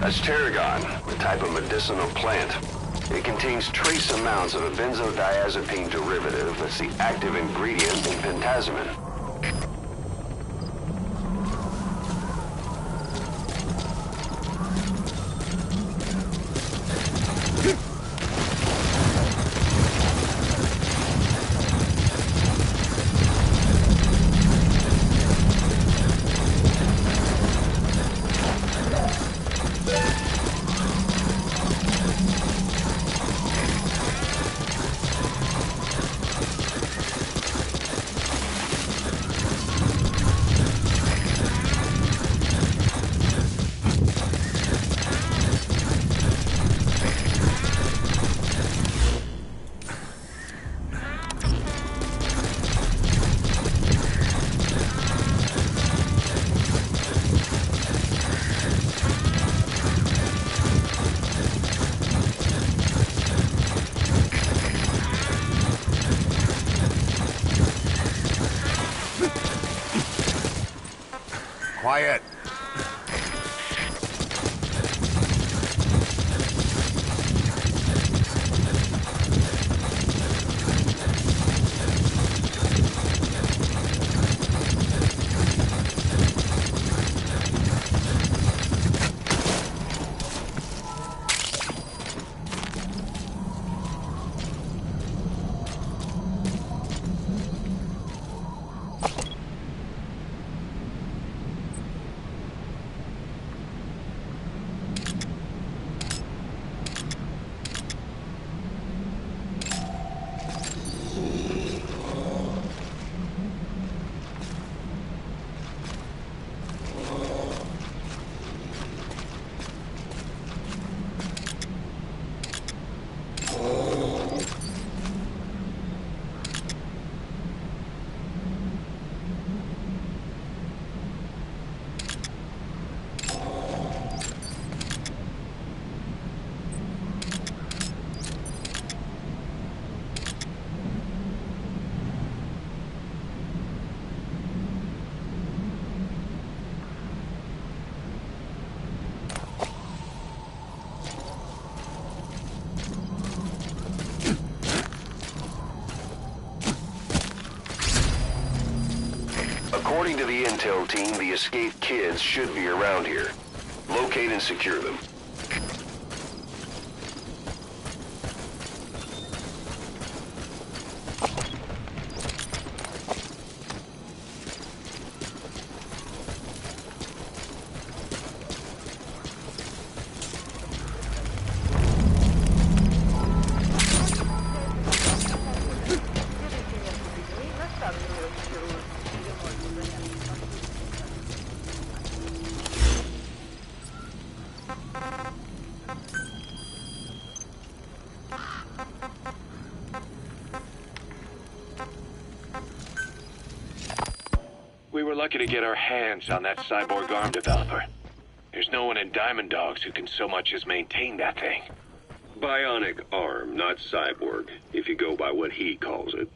That's tarragon, a type of medicinal plant. It contains trace amounts of a benzodiazepine derivative that's the active ingredient in pentazimine. Quiet. According to the intel team, the escaped kids should be around here. Locate and secure them. We were lucky to get our hands on that cyborg arm developer. There's no one in Diamond Dogs who can so much as maintain that thing. Bionic arm, not cyborg, if you go by what he calls it.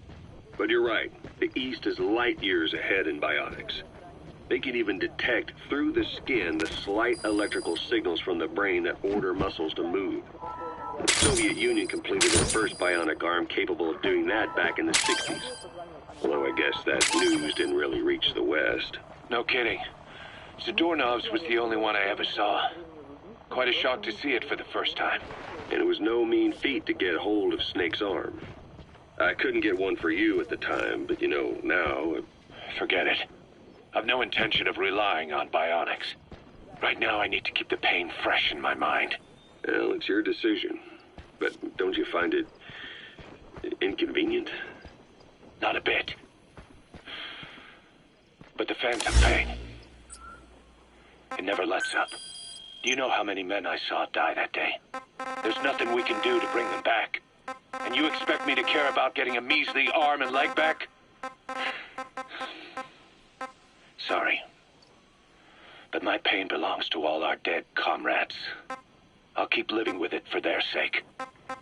But you're right, the East is light years ahead in bionics. They can even detect through the skin the slight electrical signals from the brain that order muscles to move. The Soviet Union completed their first bionic arm capable of doing that back in the 60s. Although I guess that news didn't really reach the West. No kidding. Zadorov's was the only one I ever saw. Quite a shock to see it for the first time. And it was no mean feat to get hold of Snake's arm. I couldn't get one for you at the time, but you know, now... Forget it. I've no intention of relying on bionics. Right now I need to keep the pain fresh in my mind. Well, it's your decision. But don't you find it... inconvenient? Not a bit. But the phantom pain, it never lets up. Do you know how many men I saw die that day? There's nothing we can do to bring them back. And you expect me to care about getting a measly arm and leg back? Sorry. But my pain belongs to all our dead comrades. I'll keep living with it for their sake.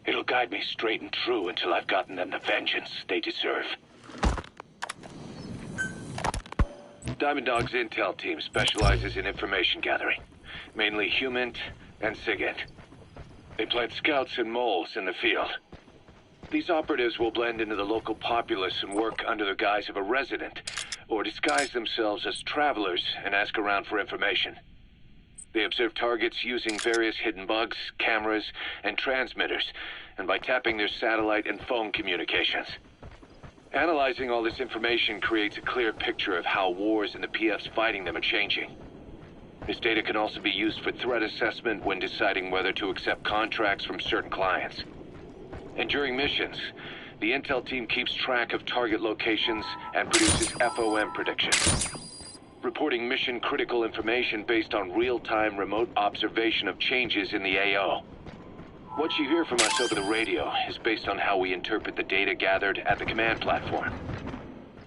It'll guide me straight and true until I've gotten them the vengeance they deserve. Diamond Dog's intel team specializes in information gathering, mainly human and SIGINT. They plant scouts and moles in the field. These operatives will blend into the local populace and work under the guise of a resident, or disguise themselves as travelers and ask around for information. They observe targets using various hidden bugs, cameras, and transmitters, and by tapping their satellite and phone communications. Analyzing all this information creates a clear picture of how wars and the PF's fighting them are changing. This data can also be used for threat assessment when deciding whether to accept contracts from certain clients. And during missions, the intel team keeps track of target locations and produces FOM predictions, reporting mission-critical information based on real-time remote observation of changes in the AO. What you hear from us over the radio is based on how we interpret the data gathered at the command platform.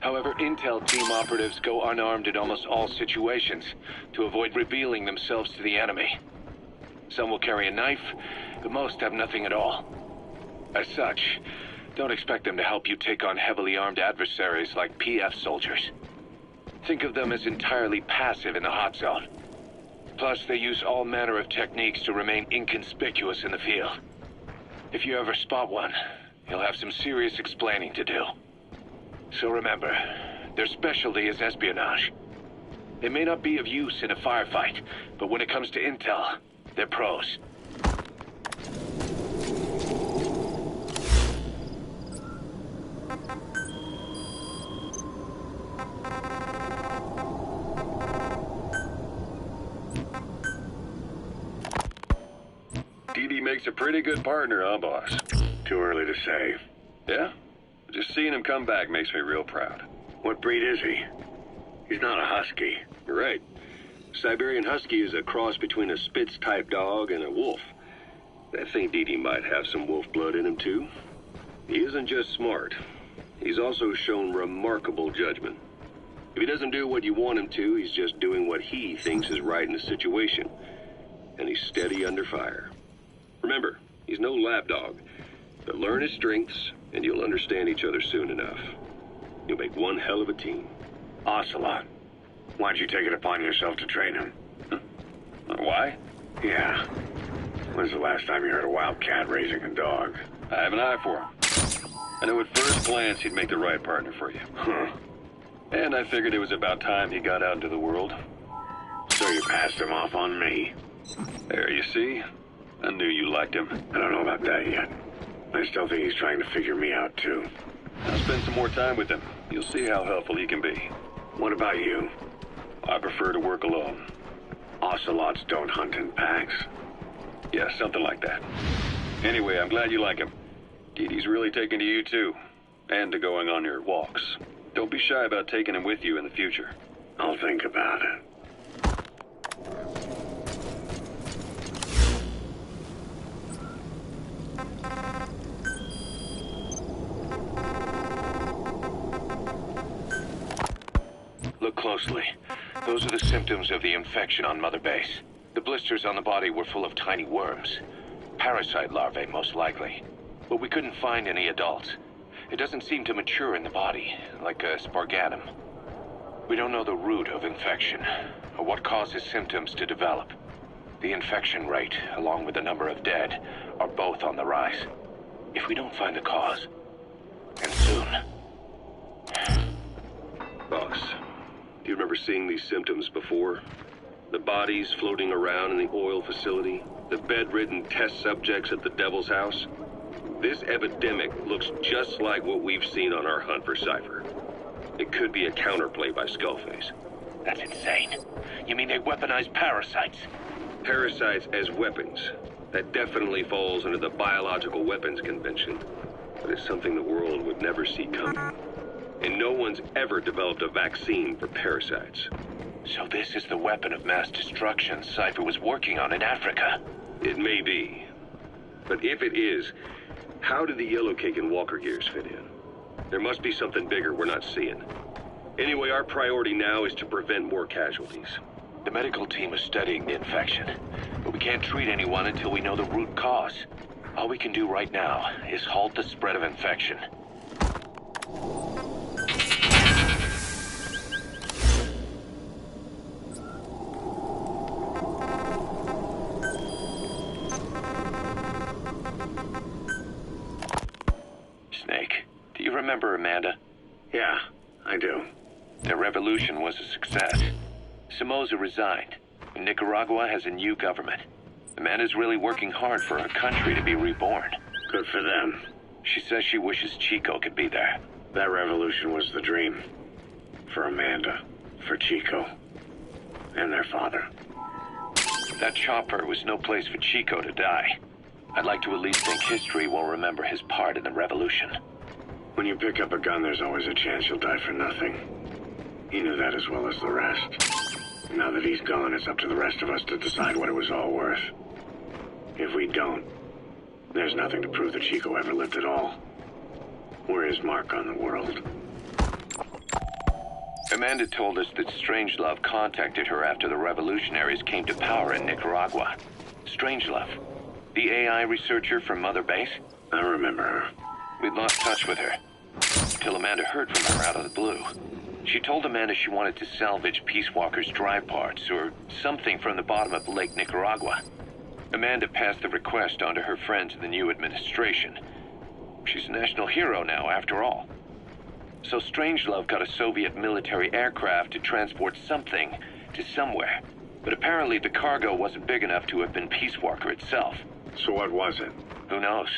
However, intel team operatives go unarmed in almost all situations to avoid revealing themselves to the enemy. Some will carry a knife, but most have nothing at all. As such, don't expect them to help you take on heavily armed adversaries like PF soldiers. Think of them as entirely passive in the hot zone. Plus, they use all manner of techniques to remain inconspicuous in the field. If you ever spot one, you'll have some serious explaining to do. So remember, their specialty is espionage. They may not be of use in a firefight, but when it comes to intel, they're pros. Dee makes a pretty good partner, huh, boss? Too early to say. Yeah? Just seeing him come back makes me real proud. What breed is he? He's not a husky. You're right. Siberian Husky is a cross between a Spitz-type dog and a wolf. I think Dee might have some wolf blood in him, too. He isn't just smart. He's also shown remarkable judgment. If he doesn't do what you want him to, he's just doing what he thinks is right in the situation. And he's steady under fire. Remember, he's no lapdog. But learn his strengths, and you'll understand each other soon enough. You'll make one hell of a team. Ocelot. Why'd you take it upon yourself to train him? Huh? Why? Yeah. When's the last time you heard a wildcat raising a dog? I have an eye for him. I knew at first glance he'd make the right partner for you. Huh. And I figured it was about time he got out into the world. So you passed him off on me? There, you see? I knew you liked him. I don't know about that yet. I still think he's trying to figure me out, too. I'll spend some more time with him. You'll see how helpful he can be. What about you? I prefer to work alone. Ocelots don't hunt in packs. Yeah, something like that. Anyway, I'm glad you like him. Dee's really taken to you, too. And to going on your walks. Don't be shy about taking him with you in the future. I'll think about it. Look closely. Those are the symptoms of the infection on Mother Base. The blisters on the body were full of tiny worms. Parasite larvae, most likely. But we couldn't find any adults. It doesn't seem to mature in the body, like a spargatum. We don't know the root of infection, or what causes symptoms to develop. The infection rate, along with the number of dead, are both on the rise. If we don't find the cause, and soon... Boss, do you remember seeing these symptoms before? The bodies floating around in the oil facility, the bedridden test subjects at the Devil's House? This epidemic looks just like what we've seen on our hunt for Cypher. It could be a counterplay by Skullface. That's insane. You mean they weaponize parasites? Parasites as weapons. That definitely falls under the Biological Weapons Convention. But it's something the world would never see coming. And no one's ever developed a vaccine for parasites. So this is the weapon of mass destruction Cypher was working on in Africa. It may be. But if it is, how did the Yellow Cake and Walker Gears fit in? There must be something bigger we're not seeing. Anyway, our priority now is to prevent more casualties. The medical team is studying the infection, but we can't treat anyone until we know the root cause. All we can do right now is halt the spread of infection. remember Amanda? Yeah, I do. Their revolution was a success. Somoza resigned, and Nicaragua has a new government. Amanda's really working hard for her country to be reborn. Good for them. She says she wishes Chico could be there. That revolution was the dream. For Amanda, for Chico, and their father. That chopper was no place for Chico to die. I'd like to at least think history will remember his part in the revolution. When you pick up a gun, there's always a chance you'll die for nothing. He knew that as well as the rest. Now that he's gone, it's up to the rest of us to decide what it was all worth. If we don't, there's nothing to prove that Chico ever lived at all. We're his mark on the world. Amanda told us that Strangelove contacted her after the revolutionaries came to power in Nicaragua. Strangelove, the AI researcher from Mother Base? I remember her. We'd lost touch with her, till Amanda heard from her out of the blue. She told Amanda she wanted to salvage Peace Walker's drive parts, or something from the bottom of Lake Nicaragua. Amanda passed the request on to her friends in the new administration. She's a national hero now, after all. So Strangelove got a Soviet military aircraft to transport something to somewhere. But apparently the cargo wasn't big enough to have been Peace Walker itself. So what was it? Who knows?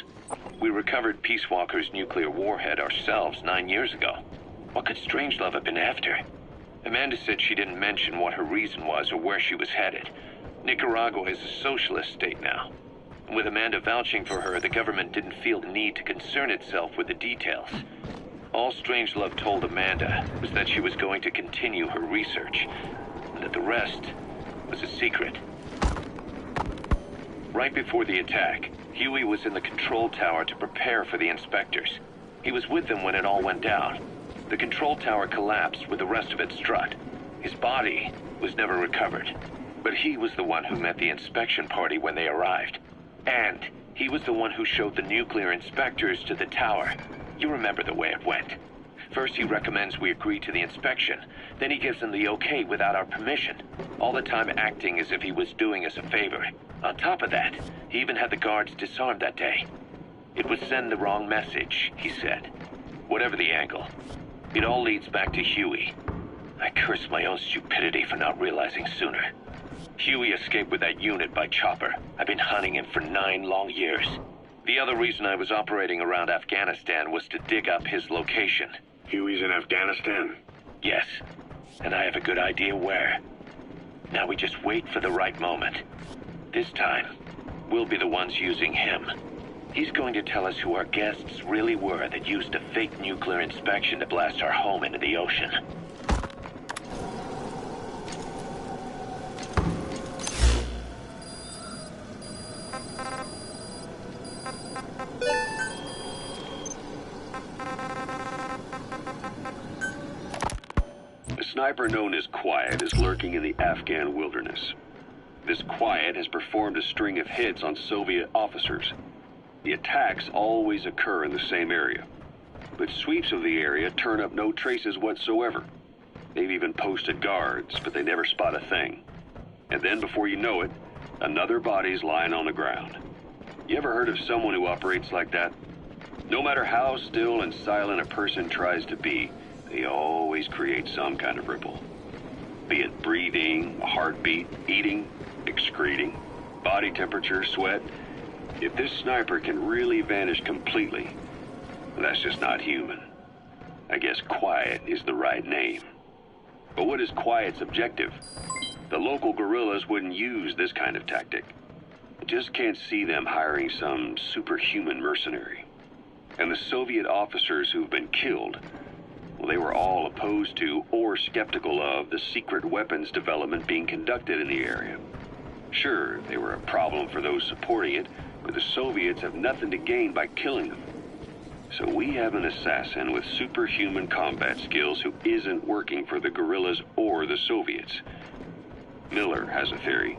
We recovered Peace Walker's nuclear warhead ourselves 9 years ago. What could Strangelove have been after? Amanda said she didn't mention what her reason was or where she was headed. Nicaragua is a socialist state now. And with Amanda vouching for her, the government didn't feel the need to concern itself with the details. All Strangelove told Amanda was that she was going to continue her research, and that the rest was a secret. Right before the attack, Huey was in the control tower to prepare for the inspectors. He was with them when it all went down. The control tower collapsed with the rest of it struck. His body was never recovered, but he was the one who met the inspection party when they arrived. And he was the one who showed the nuclear inspectors to the tower. You remember the way it went. First he recommends we agree to the inspection, then he gives them the okay without our permission, all the time acting as if he was doing us a favor. On top of that, he even had the guards disarmed that day. It would send the wrong message, he said. Whatever the angle, it all leads back to Huey. I curse my own stupidity for not realizing sooner. Huey escaped with that unit by chopper. I've been hunting him for 9 long years. The other reason I was operating around Afghanistan was to dig up his location. Huey's in Afghanistan? Yes, and I have a good idea where. Now we just wait for the right moment. This time, we'll be the ones using him. He's going to tell us who our guests really were that used a fake nuclear inspection to blast our home into the ocean. A sniper known as Quiet is lurking in the Afghan wilderness. This Quiet has performed a string of hits on Soviet officers. The attacks always occur in the same area, but sweeps of the area turn up no traces whatsoever. They've even posted guards, but they never spot a thing. And then before you know it, another body's lying on the ground. You ever heard of someone who operates like that? No matter how still and silent a person tries to be, they always create some kind of ripple. Be it breathing, a heartbeat, eating, excreting, body temperature, sweat. If this sniper can really vanish completely, that's just not human. I guess Quiet is the right name. But what is Quiet's objective? The local guerrillas wouldn't use this kind of tactic. I just can't see them hiring some superhuman mercenary. And the Soviet officers who've been killed, well, they were all opposed to or skeptical of the secret weapons development being conducted in the area. Sure, they were a problem for those supporting it, but the Soviets have nothing to gain by killing them. So we have an assassin with superhuman combat skills who isn't working for the guerrillas or the Soviets. Miller has a theory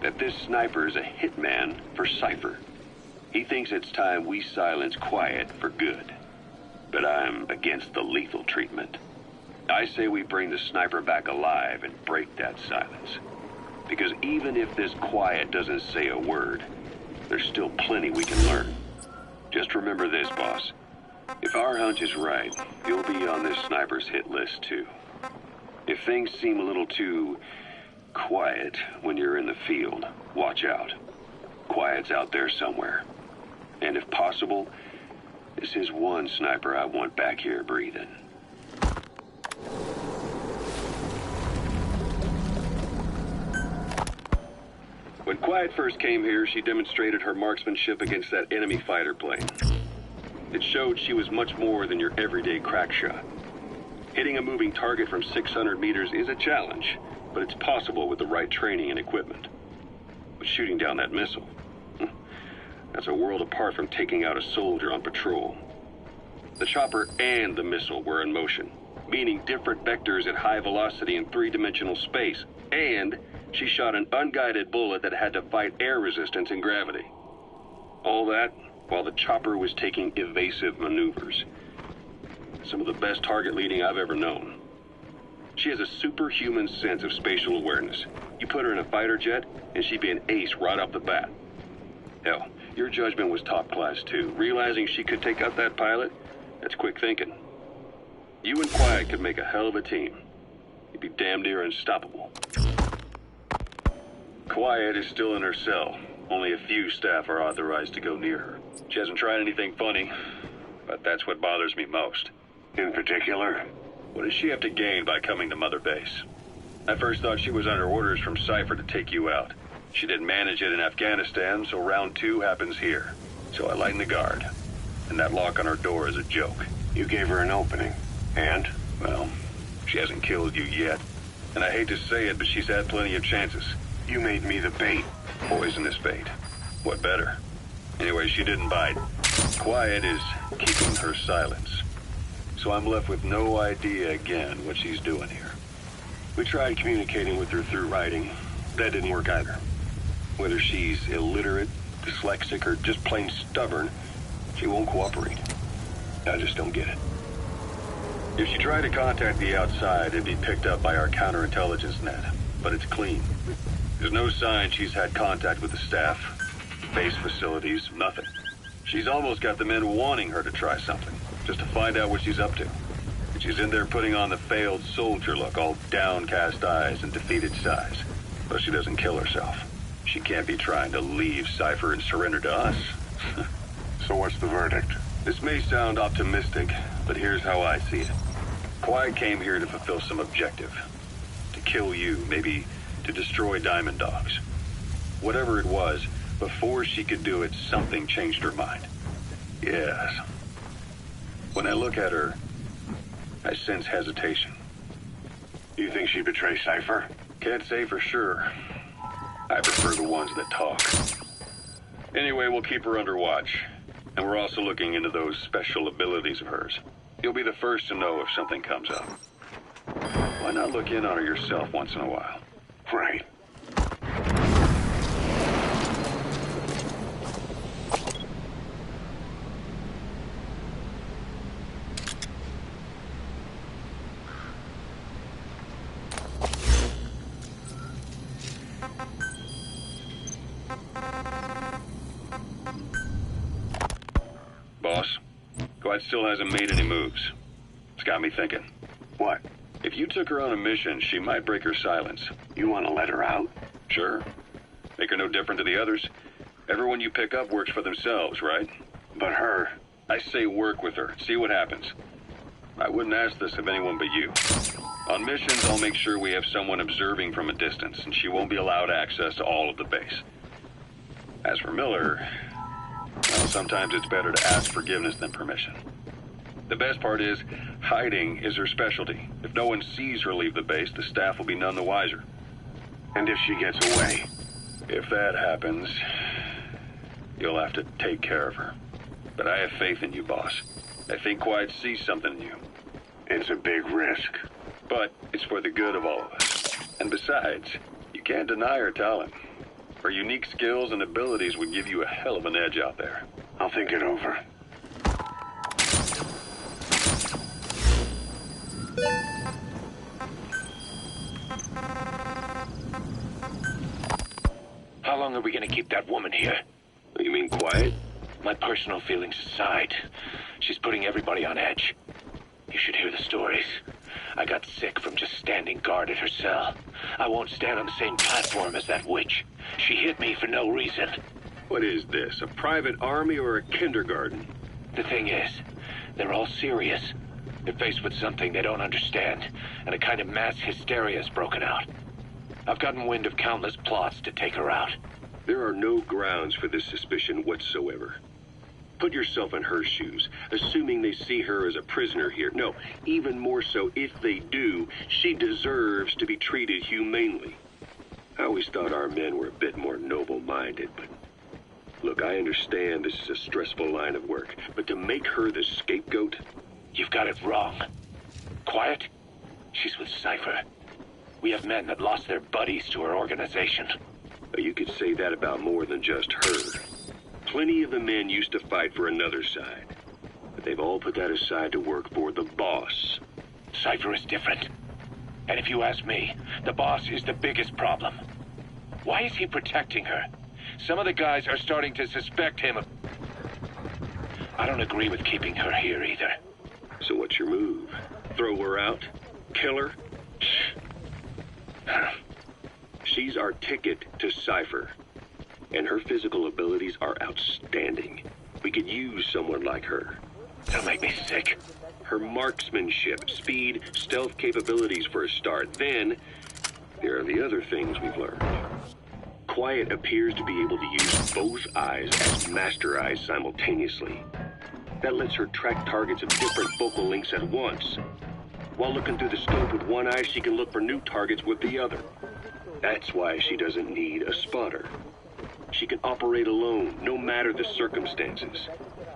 that this sniper is a hitman for Cypher. He thinks it's time we silence Quiet for good. But I'm against the lethal treatment. I say we bring the sniper back alive and break that silence. Because even if this Quiet doesn't say a word, there's still plenty we can learn. Just remember this, boss. If our hunch is right, you'll be on this sniper's hit list too. If things seem a little too quiet when you're in the field, watch out. Quiet's out there somewhere. And if possible, this is one sniper I want back here breathing. When Quiet first came here, she demonstrated her marksmanship against that enemy fighter plane. It showed she was much more than your everyday crack shot. Hitting a moving target from 600 meters is a challenge, but it's possible with the right training and equipment. But shooting down that missile, that's a world apart from taking out a soldier on patrol. The chopper and the missile were in motion, meaning different vectors at high velocity in three-dimensional space, and she shot an unguided bullet that had to fight air resistance and gravity. All that while the chopper was taking evasive maneuvers. Some of the best target leading I've ever known. She has a superhuman sense of spatial awareness. You put her in a fighter jet, and she'd be an ace right off the bat. Hell, your judgment was top class too. Realizing she could take out that pilot, that's quick thinking. You and Quiet could make a hell of a team. You'd be damn near unstoppable. Quiet is still in her cell. Only a few staff are authorized to go near her. She hasn't tried anything funny, but that's what bothers me most. In particular? What does she have to gain by coming to Mother Base? I first thought she was under orders from Cypher to take you out. She didn't manage it in Afghanistan, so round 2 happens here. So I lighten the guard. And that lock on her door is a joke. You gave her an opening. And? Well, she hasn't killed you yet. And I hate to say it, but she's had plenty of chances. You made me the bait. Poisonous bait. What better? Anyway, she didn't bite. Quiet is keeping her silence. So I'm left with no idea again what she's doing here. We tried communicating with her through writing. That didn't work either. Whether she's illiterate, dyslexic, or just plain stubborn, she won't cooperate. I just don't get it. If she tried to contact the outside, it'd be picked up by our counterintelligence net. But it's clean. There's no sign she's had contact with the staff, base facilities, nothing. She's almost got the men wanting her to try something, just to find out what she's up to. And she's in there putting on the failed soldier look, all downcast eyes and defeated sighs. But she doesn't kill herself. She can't be trying to leave Cypher and surrender to us. So what's the verdict? This may sound optimistic, but here's how I see it. Quiet came here to fulfill some objective. To kill you, maybe to destroy Diamond Dogs. Whatever it was, before she could do it, something changed her mind. Yes. When I look at her, I sense hesitation. You think she'd betray Cypher? Can't say for sure. I prefer the ones that talk. Anyway, we'll keep her under watch. And we're also looking into those special abilities of hers. You'll be the first to know if something comes up. Why not look in on her yourself once in a while? Right. Boss, Quiet still hasn't made any moves. It's got me thinking. What? If you took her on a mission, she might break her silence. You want to let her out? Sure. Make her no different to the others. Everyone you pick up works for themselves, right? But her... I say work with her. See what happens. I wouldn't ask this of anyone but you. On missions, I'll make sure we have someone observing from a distance, and she won't be allowed access to all of the base. As for Miller, well, sometimes it's better to ask forgiveness than permission. The best part is, hiding is her specialty. If no one sees her leave the base, the staff will be none the wiser. And if she gets away? If that happens, you'll have to take care of her. But I have faith in you, boss. I think Quiet sees something in you. It's a big risk. But it's for the good of all of us. And besides, you can't deny her talent. Her unique skills and abilities would give you a hell of an edge out there. I'll think it over. How long are we gonna keep that woman here? You mean Quiet? My personal feelings aside, She's putting everybody on edge. You should hear the stories. I got sick from just standing guard at her cell. I won't stand on the same platform as that witch. She hit me for no reason. What is this, a private army or a kindergarten? The thing is, they're all serious. They're faced with something they don't understand, and a kind of mass hysteria has broken out. I've gotten wind of countless plots to take her out. There are no grounds for this suspicion whatsoever. Put yourself in her shoes, assuming they see her as a prisoner here. No, even more so, if they do, she deserves to be treated humanely. I always thought our men were a bit more noble-minded, but... Look, I understand this is a stressful line of work, but to make her the scapegoat... You've got it wrong. Quiet? She's with Cypher. We have men that lost their buddies to her organization. You could say that about more than just her. Plenty of the men used to fight for another side, but they've all put that aside to work for the boss. Cypher is different. And if you ask me, the boss is the biggest problem. Why is he protecting her? Some of the guys are starting to suspect him of... I don't agree with keeping her here either. So what's your move? Throw her out? Kill her? She's our ticket to Cypher, and her physical abilities are outstanding. We could use someone like her. That'll make me sick. Her marksmanship, speed, stealth capabilities for a start. Then, there are the other things we've learned. Quiet appears to be able to use both eyes as master eyes simultaneously. That lets her track targets of different focal lengths at once. While looking through the scope with one eye, she can look for new targets with the other. That's why she doesn't need a spotter. She can operate alone, no matter the circumstances.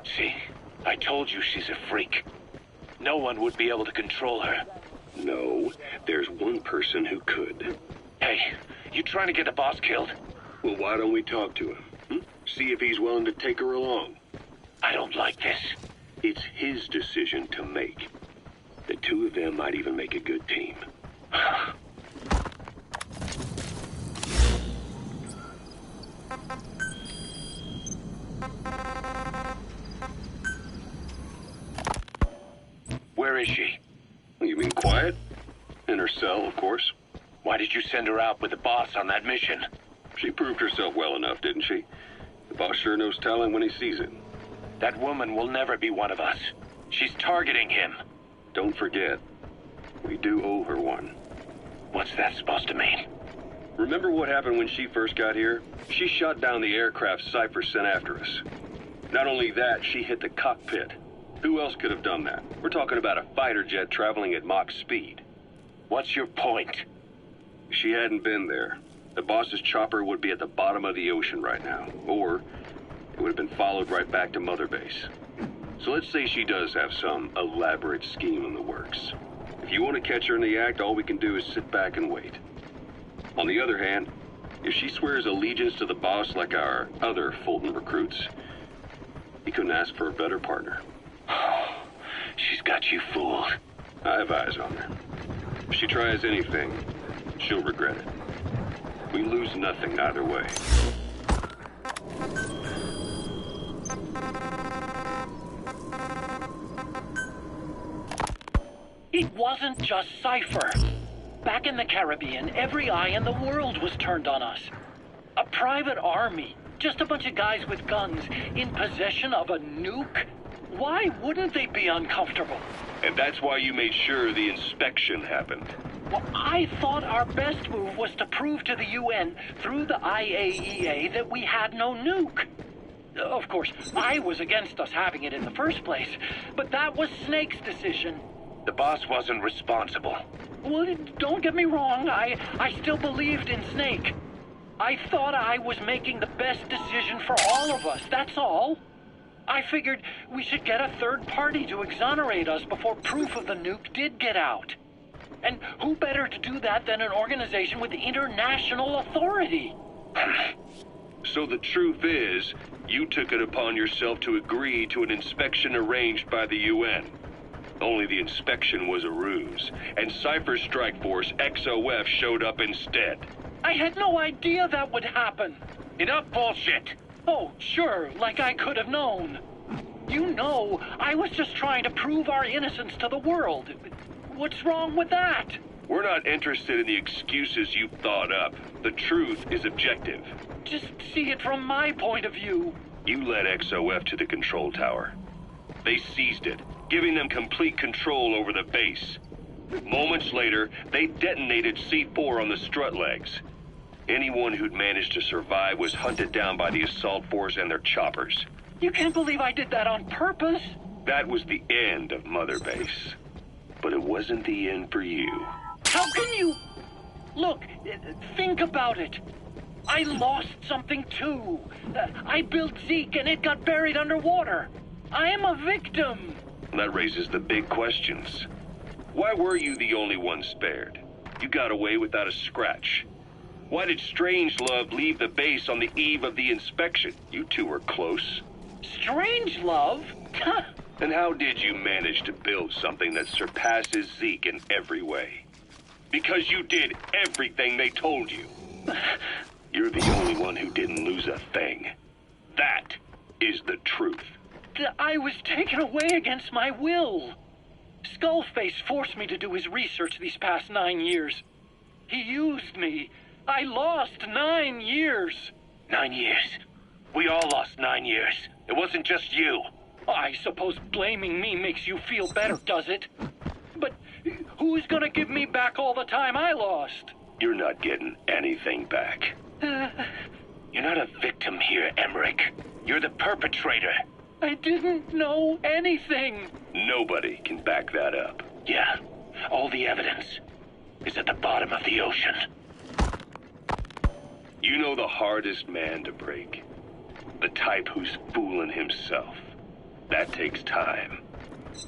See, I told you she's a freak. No one would be able to control her. No, there's one person who could. Hey, you trying to get the boss killed? Well, why don't we talk to him? See if he's willing to take her along. I don't like this. It's his decision to make. The two of them might even make a good team. Where is she? You mean Quiet? In her cell, of course. Why did you send her out with the boss on that mission? She proved herself well enough, didn't she? The boss sure knows talent when he sees it. That woman will never be one of us. She's targeting him. Don't forget, we do owe her one. What's that supposed to mean? Remember what happened when she first got here? She shot down the aircraft Cypher sent after us. Not only that, she hit the cockpit. Who else could have done that? We're talking about a fighter jet traveling at Mach speed. What's your point? If she hadn't been there, the boss's chopper would be at the bottom of the ocean right now. Or it would have been followed right back to Mother Base. So let's say she does have some elaborate scheme in the works. If you want to catch her in the act, all we can do is sit back and wait. On the other hand, if she swears allegiance to the boss like our other Fulton recruits, he couldn't ask for a better partner. She's got you fooled. I have eyes on her. If she tries anything, she'll regret it. We lose nothing either way. It wasn't just Cypher. Back in the Caribbean, every eye in the world was turned on us. A private army, just a bunch of guys with guns, in possession of a nuke? Why wouldn't they be uncomfortable? And that's why you made sure the inspection happened. Well, I thought our best move was to prove to the UN through the IAEA that we had no nuke. Of course, I was against us having it in the first place, but that was Snake's decision. The boss wasn't responsible. Well, don't get me wrong, I still believed in Snake. I thought I was making the best decision for all of us, that's all. I figured we should get a third party to exonerate us before proof of the nuke did get out. And who better to do that than an organization with international authority? So the truth is, you took it upon yourself to agree to an inspection arranged by the UN. Only the inspection was a ruse, and Cypher's strike force, XOF, showed up instead. I had no idea that would happen. Enough bullshit! Oh, sure, like I could have known. You know, I was just trying to prove our innocence to the world. What's wrong with that? We're not interested in the excuses you've thought up. The truth is objective. Just see it from my point of view. You led XOF to the control tower. They seized it, giving them complete control over the base. Moments later, they detonated C4 on the strut legs. Anyone who'd managed to survive was hunted down by the assault force and their choppers. You can't believe I did that on purpose. That was the end of Mother Base. But it wasn't the end for you. How can you... Look, think about it. I lost something too. I built Zeke and it got buried underwater. I am a victim. That raises the big questions. Why were you the only one spared? You got away without a scratch. Why did Strangelove leave the base on the eve of the inspection? You two were close. Strangelove? And how did you manage to build something that surpasses Zeke in every way? Because you did everything they told you. You're the only one who didn't lose a thing. That is the truth. I was taken away against my will. Skullface forced me to do his research these past 9 years. He used me. I lost 9 years. 9 years. We all lost 9 years. It wasn't just you. I suppose blaming me makes you feel better, does it? But who's gonna give me back all the time I lost? You're not getting anything back. You're not a victim here, Emmerich. You're the perpetrator. I didn't know anything. Nobody can back that up. Yeah, all the evidence is at the bottom of the ocean. You know the hardest man to break? The type who's fooling himself. That takes time.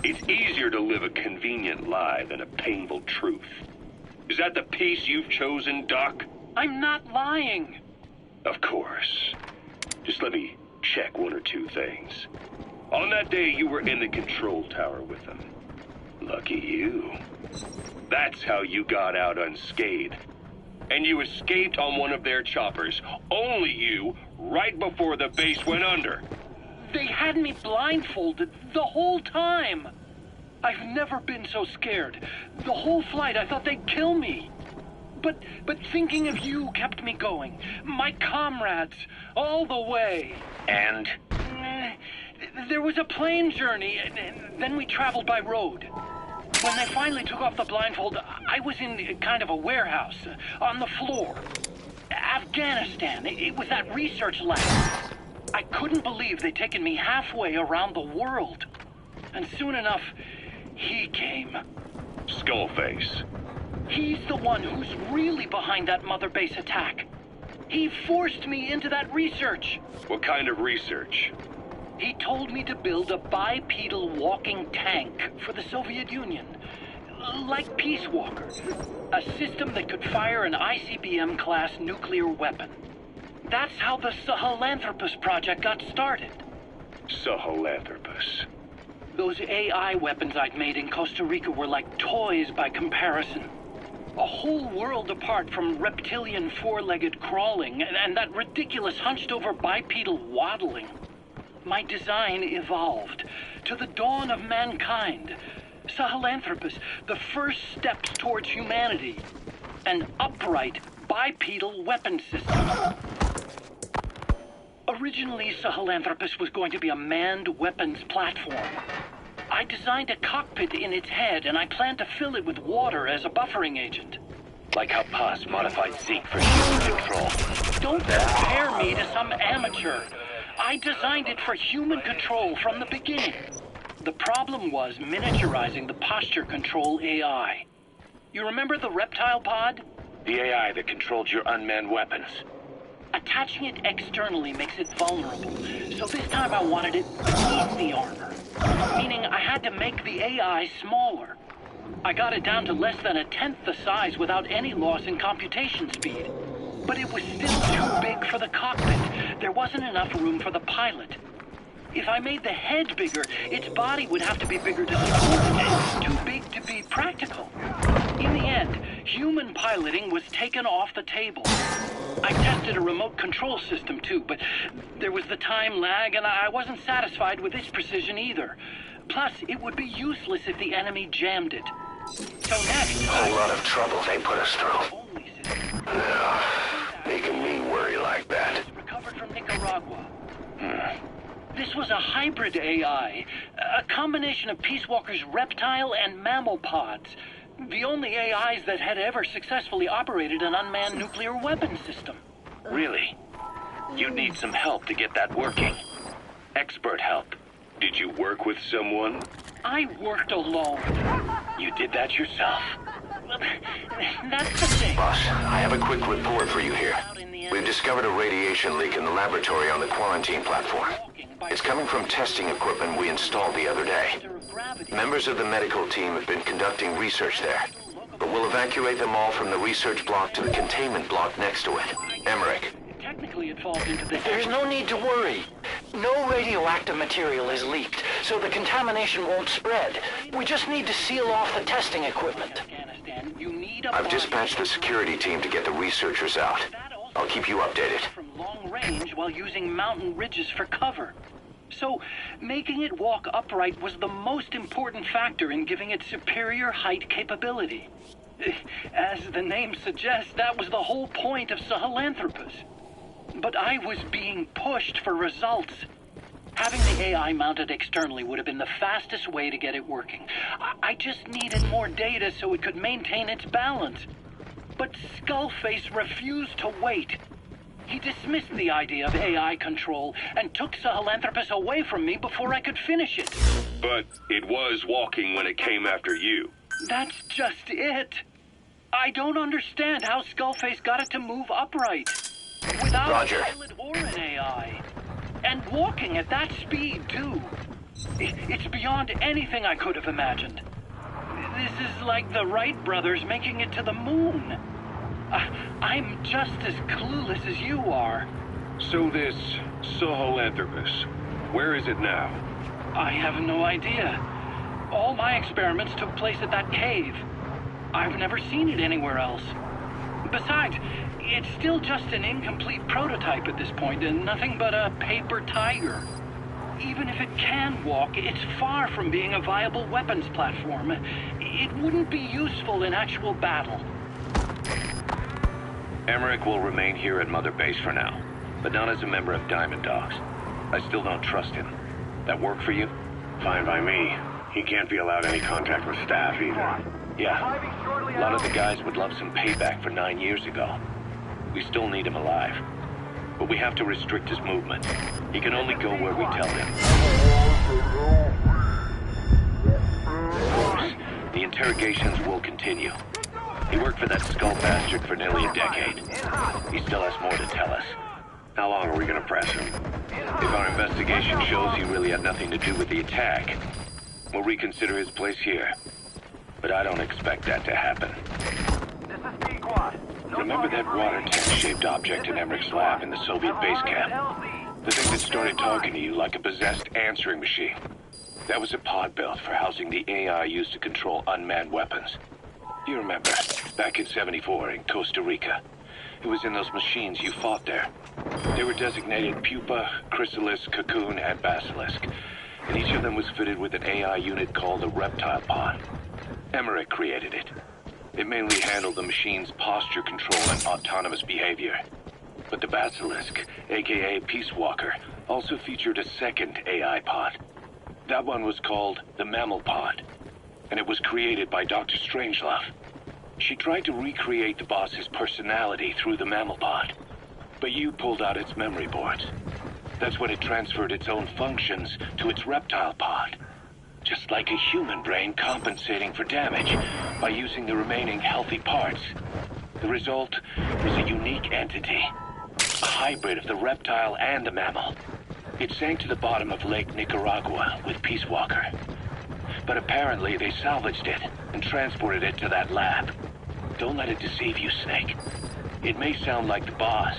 It's easier to live a convenient lie than a painful truth. Is that the piece you've chosen, Doc? I'm not lying. Of course. Just let me check one or two things. On that day, you were in the control tower with them. Lucky you. That's how you got out unscathed. And you escaped on one of their choppers. Only you, right before the base went under. They had me blindfolded the whole time. I've never been so scared. The whole flight, I thought they'd kill me. But thinking of you kept me going. My comrades, all the way. And? There was a plane journey, and then we traveled by road. When they finally took off the blindfold, I was in kind of a warehouse, on the floor. Afghanistan, it was that research lab. I couldn't believe they'd taken me halfway around the world. And soon enough, he came. Skullface. He's the one who's really behind that Mother Base attack. He forced me into that research. What kind of research? He told me to build a bipedal walking tank for the Soviet Union. Like Peace Walker. A system that could fire an ICBM-class nuclear weapon. That's how the Sahelanthropus project got started. Sahelanthropus. Those AI weapons I'd made in Costa Rica were like toys by comparison. A whole world apart from reptilian four-legged crawling and that ridiculous hunched-over bipedal waddling. My design evolved. To the dawn of mankind. Sahelanthropus, the first steps towards humanity. An upright bipedal weapon system. Originally, Sahelanthropus was going to be a manned weapons platform. I designed a cockpit in its head, and I planned to fill it with water as a buffering agent. Like how Paz modified Zeke for human control. Don't compare me to some amateur. I designed it for human control from the beginning. The problem was miniaturizing the posture control AI. You remember the reptile pod? The AI that controlled your unmanned weapons. Attaching it externally makes it vulnerable, so this time I wanted it beneath the armor. Meaning I had to make the AI smaller. I got it down to less than 1/10 the size without any loss in computation speed. But it was still too big for the cockpit. There wasn't enough room for the pilot. If I made the head bigger, its body would have to be bigger to support it. Too big to be practical. In the end, Human piloting was taken off the table. I tested a remote control system too, but there was the time lag and I wasn't satisfied with its precision either. Plus, it would be useless if the enemy jammed it. So next... A whole lot of trouble they put us through. Only system Making me worry like that. recovered from Nicaragua. This was a hybrid AI, a combination of Peace Walker's reptile and mammal pods. The only AIs that had ever successfully operated an unmanned nuclear weapon system. Really? You'd need some help to get that working. Expert help. Did you work with someone? I worked alone. You did that yourself. That's the thing. Boss, I have a quick report for you here. We've discovered a radiation leak in the laboratory on the quarantine platform. It's coming from testing equipment we installed the other day. Members of the medical team have been conducting research there, but we'll evacuate them all from the research block to the containment block next to it. Emmerich. Technically, it falls into the... There's no need to worry. No radioactive material is leaked, so the contamination won't spread. We just need to seal off the testing equipment. Afghanistan, you need a I've dispatched the security team to get the researchers out. I'll keep you updated. from long range while using mountain ridges for cover. So, making it walk upright was the most important factor in giving it superior height capability. As the name suggests, that was the whole point of Sahelanthropus. But I was being pushed for results. Having the AI mounted externally would have been the fastest way to get it working. I just needed more data so it could maintain its balance. But Skullface refused to wait. He dismissed the idea of AI control and took Sahelanthropus away from me before I could finish it. But it was walking when it came after you. That's just it. I don't understand how Skullface got it to move upright. Without Roger. a pilot or an AI. And walking at that speed, too. It's beyond anything I could have imagined. This is like the Wright brothers making it to the moon. I'm just as clueless as you are. So this Sahelanthropus, where is it now? I have no idea. All my experiments took place at that cave. I've never seen it anywhere else. Besides, it's still just an incomplete prototype at this point, and nothing but a paper tiger. Even if it can walk, it's far from being a viable weapons platform. It wouldn't be useful in actual battle. Emmerich will remain here at Mother Base for now, but not as a member of Diamond Dogs. I still don't trust him. That work for you? Fine by me. He can't be allowed any contact with staff either. Yeah. A lot of the guys would love some payback for 9 years ago. We still need him alive. But we have to restrict his movement. He can only go where we tell him. The interrogations will continue. He worked for that skull bastard for nearly a decade. He still has more to tell us. How long are we gonna press him? If our investigation shows he really had nothing to do with the attack, we'll reconsider his place here. But I don't expect that to happen. Remember that water tank-shaped object in Emmerich's lab in the Soviet base camp? The thing that started talking to you like a possessed answering machine. That was a pod built for housing the AI used to control unmanned weapons. You remember, back in '74 in Costa Rica. It was in those machines you fought there. They were designated Pupa, Chrysalis, Cocoon, and Basilisk. And each of them was fitted with an AI unit called a reptile pod. Emmerich created it. It mainly handled the machine's posture control and autonomous behavior. But the Basilisk, aka Peace Walker, also featured a second AI pod. That one was called the Mammal Pod, and it was created by Dr. Strangelove. She tried to recreate the boss's personality through the Mammal Pod, but you pulled out its memory boards. That's when it transferred its own functions to its reptile pod. Just like a human brain compensating for damage by using the remaining healthy parts. The result was a unique entity, a hybrid of the reptile and the mammal. It sank to the bottom of Lake Nicaragua with Peace Walker. But apparently they salvaged it and transported it to that lab. Don't let it deceive you, Snake. It may sound like the boss,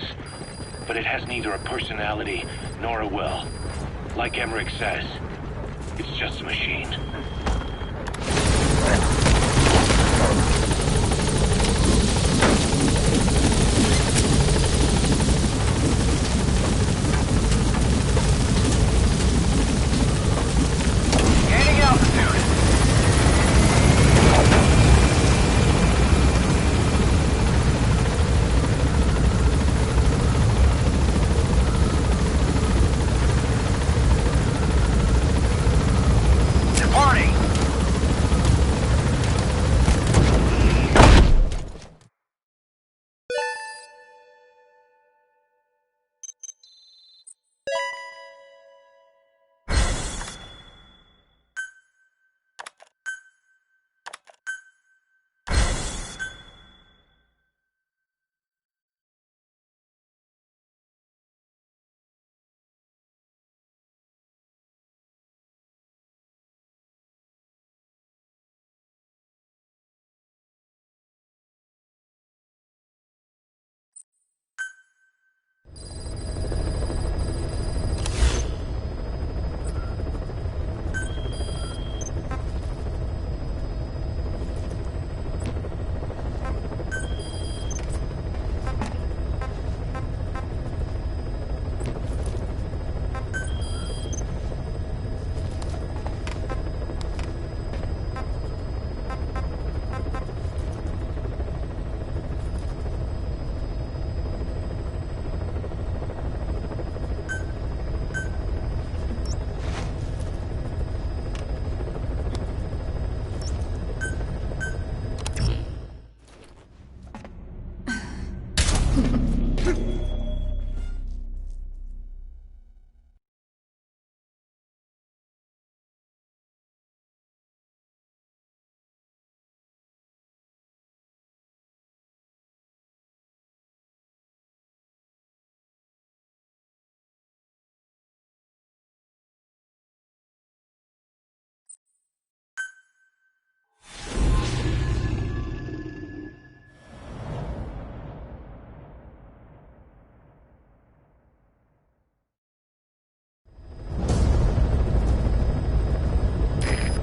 but it has neither a personality nor a will. Like Emmerich says, it's just a machine.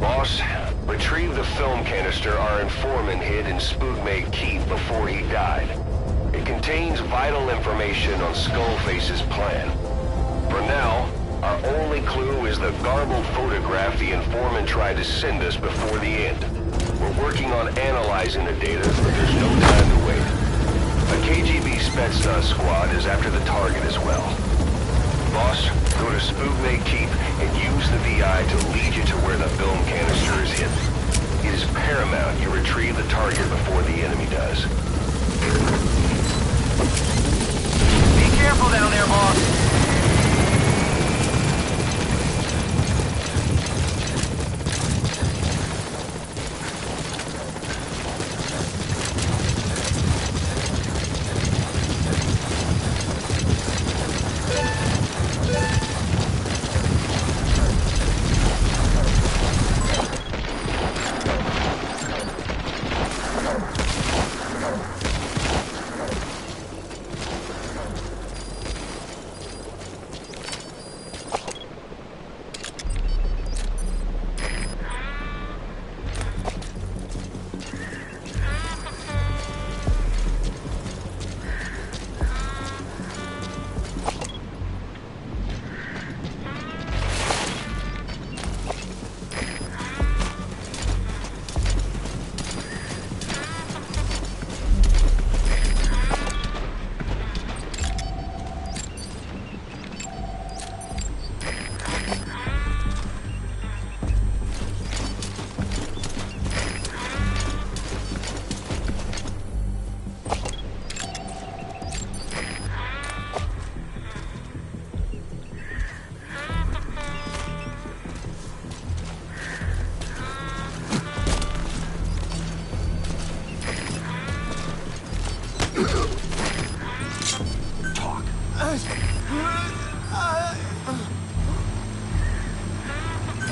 Boss, retrieve the film canister our informant hid in Spookmate Keep before he died. It contains vital information on Skullface's plan. For now, our only clue is the garbled photograph the informant tried to send us before the end. We're working on analyzing the data, but there's no time to wait. A KGB Spetsnaz squad is after the target as well. Boss, go to Spookmate Keep and use the VI to lead you to where the film canister is hidden. It is paramount you retrieve the target before the enemy does. Be careful down there, boss.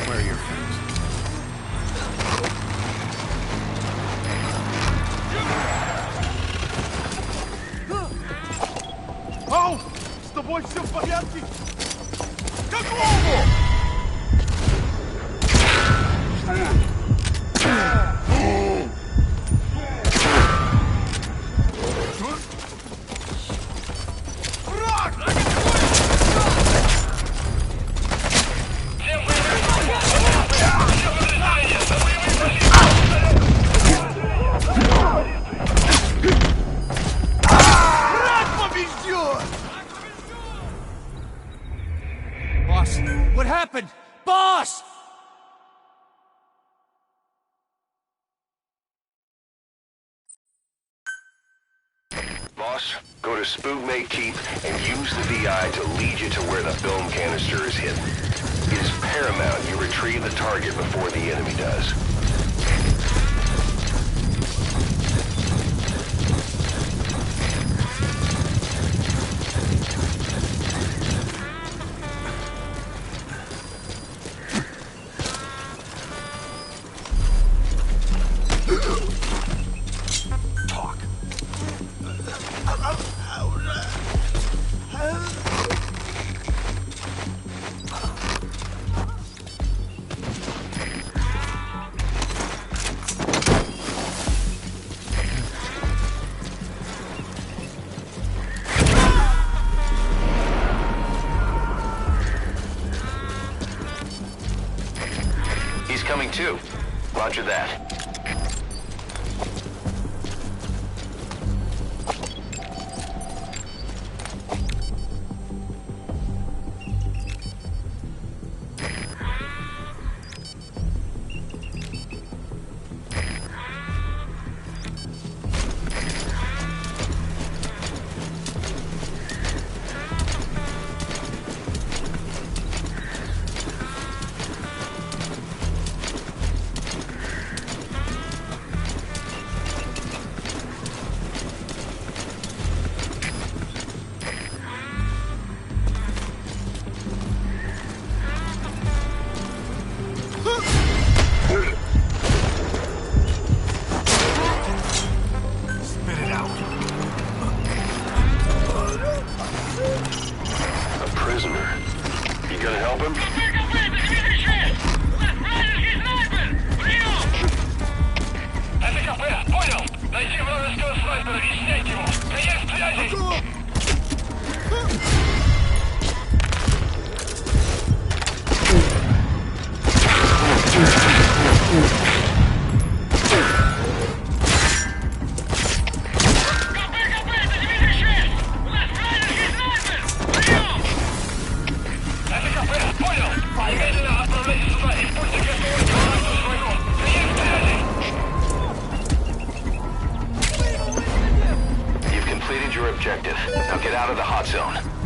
Where are your friends? Ау! С тобой все в порядке? Какого? Boss, what happened? Boss! Boss, go to Spookmate Keep and use the VI to lead you to where the film canister is hidden. It is paramount you retrieve the target before the enemy does. Talk. He's coming too. Roger that. objective. Now get out of the hot zone.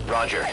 Roger.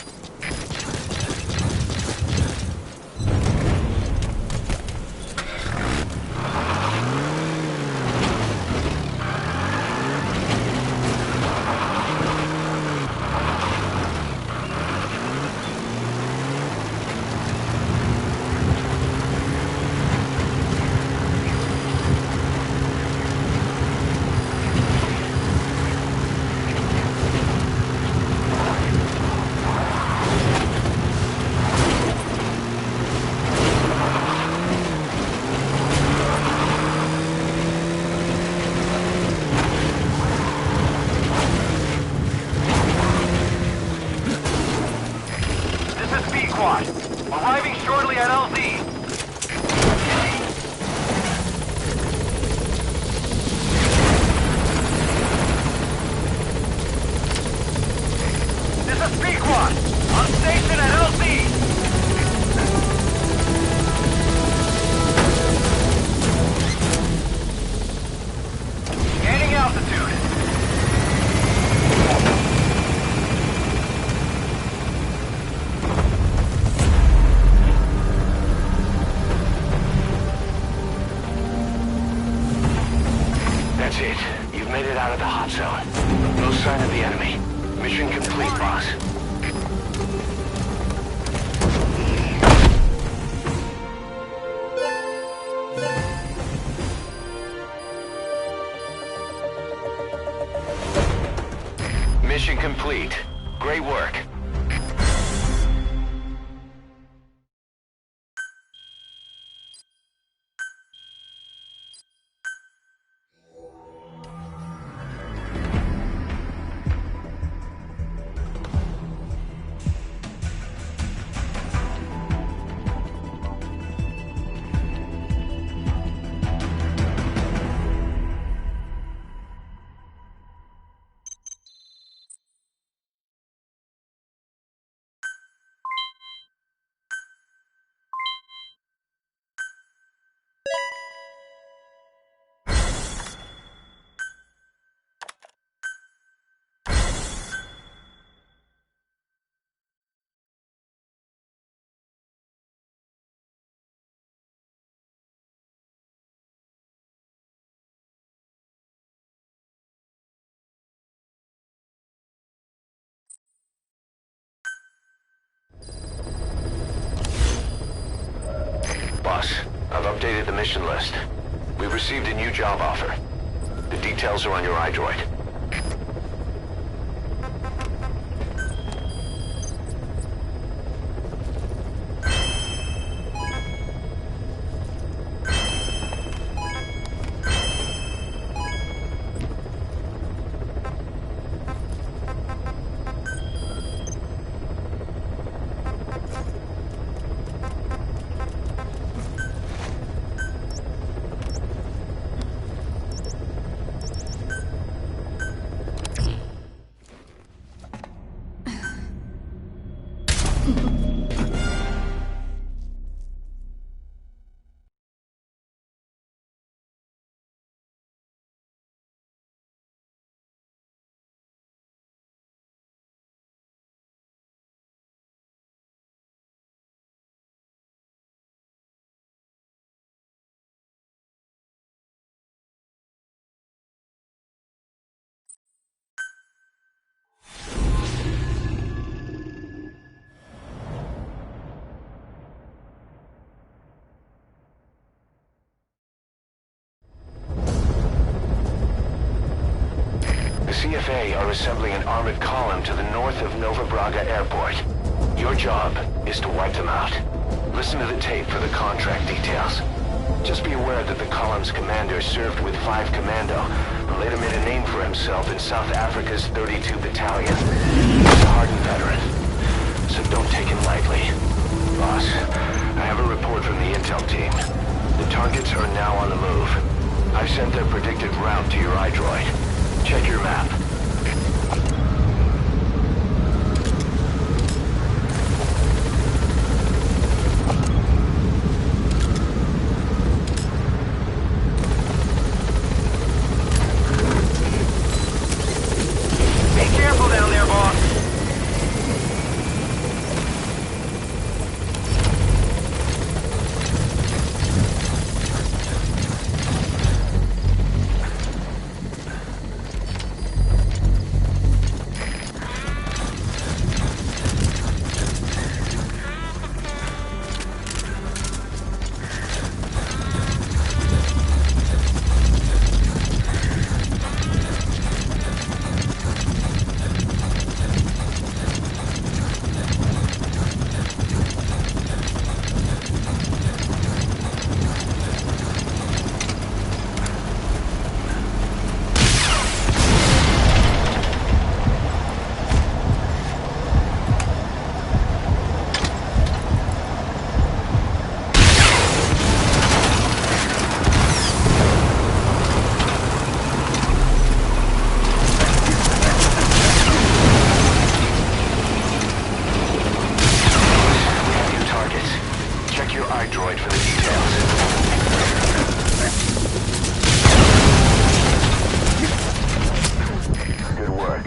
Arriving shortly at LZ. This is Pequod, on station at LZ. Gaining altitude. That's it. You've made it out of the hot zone. No sign of the enemy. Mission complete, boss. Mission complete. Great work. boss. I've updated the mission list. We've received a new job offer. The details are on your iDroid. CFA are assembling an armored column to the north of Nova Braga Airport. Your job is to wipe them out. Listen to the tape for the contract details. Just be aware that the column's commander served with 5 Commando and later made a name for himself in South Africa's 32 Battalion. He's a hardened veteran, so don't take him lightly. Boss, I have a report from the intel team. The targets are now on the move. I've sent their predicted route to your iDroid. Check your map. Be careful down there, boss. iDroid for the details. Good work.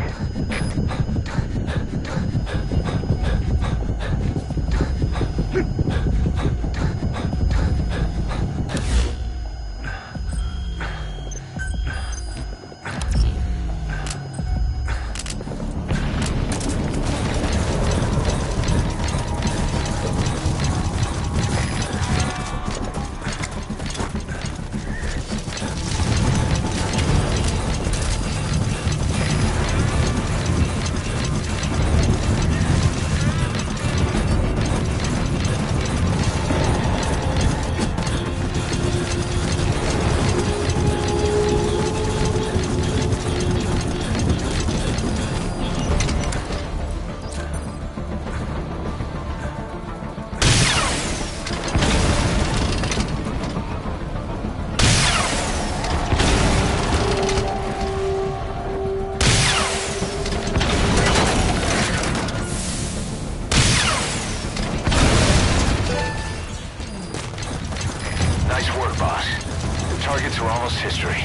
Nice work, boss. The targets are almost history.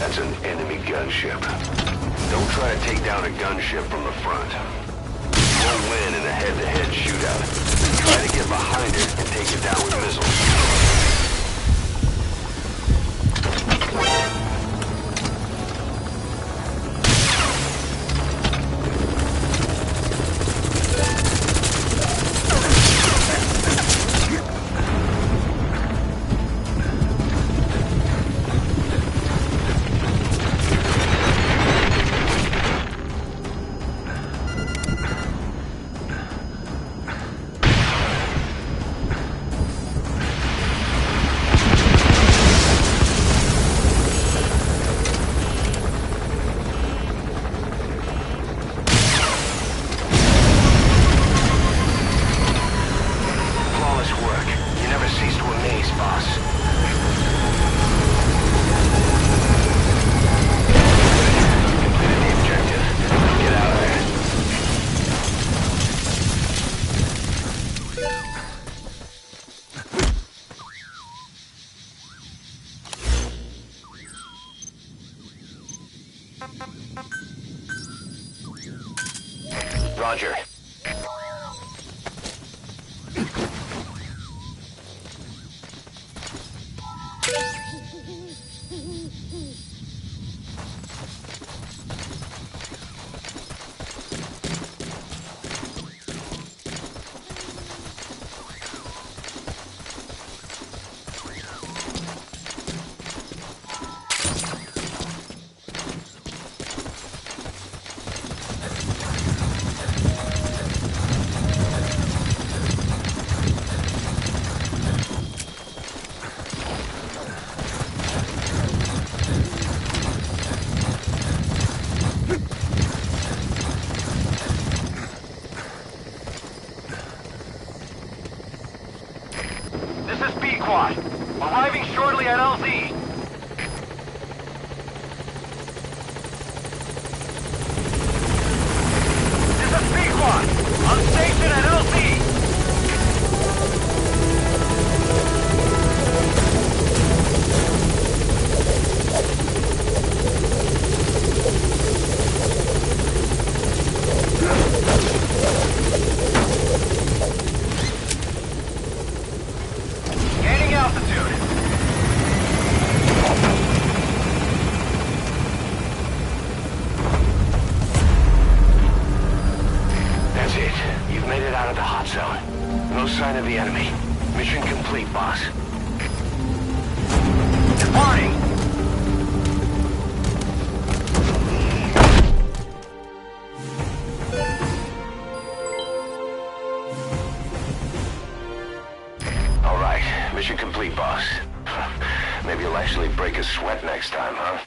That's an enemy gunship. Don't try to take down a gunship from the front. You won't win in a head-to-head shootout. Try to get behind it and take it down with missiles. Roger. Arriving shortly at LZ. This is Pequod, on station at LZ. Gaining altitude. That's it. You've made it out of the hot zone. No sign of the enemy. Mission complete, boss. Departing. All right. Mission complete, boss. Maybe you'll actually break a sweat next time, huh?